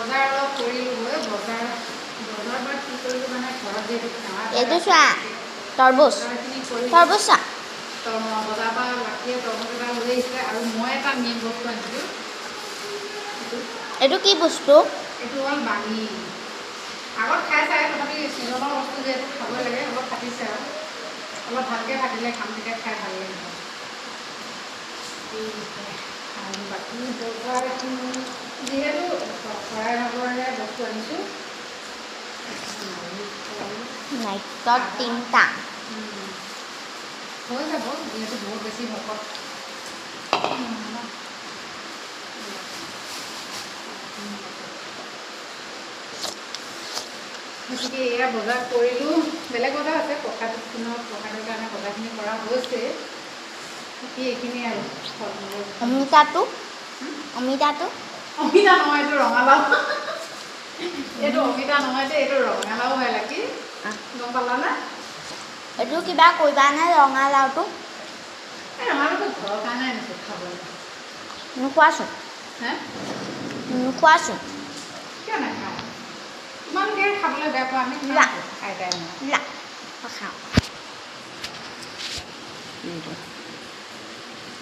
বজাৰ অলপ কৰিলোঁ গৈ বজাৰ পৰা কি কৰিলোঁ মানে ঘৰত যিহেতু এইটো চোৱা তৰবুজ বজাৰখিনি কৰি তৰবুজ চোৱা বজাৰ পৰা লাঠিয়ে তৰমুজ এটা লৈ আহিছে আৰু মই এটা মেইন বস্তু আনিছিলোঁ এইটো কি বস্তু এইটো হ'ল বাঙি আগত খাই চাই তথাপি ছিজনৰ বস্তু যিহেতু খাব লাগে অলপ ফাটিছে আৰু অলপ ভালকৈ ফাটিলে খাম তেতিয়া খাই ভাল লাগিব আৰু বাকী বজাৰখিনি যিহেতু শৰাই ভাগৰে বস্তু আনিছোঁ নাৰিকল 3টা হৈ যাব যিহেতু বহুত বেছি ভকত গতিকে এয়া বজাৰ কৰিলোঁ বেলেগ বজাৰ আছে প্ৰসাদৰ কাৰণে বজাৰখিনি কৰা হৈছে বাকী এইখিনি আৰু অমিতাটো অমিতা নহয় এইটো ৰঙালাও এইটো অমিতা নহয় যে এইটো ৰঙালাও হয় লাকি গম পালানে এইটো কিবা কৰিবানে ৰঙালাওটো এই ৰঙালাওটো ঘৰৰ কাৰণে আনিছোঁ খাবলৈ নোখোৱাচোন হে নোখোৱাচোন কিয় নাখায় তোমালোকে খাবলৈ বেয়া পোৱা আমি খাই আইতাই মই খাওঁ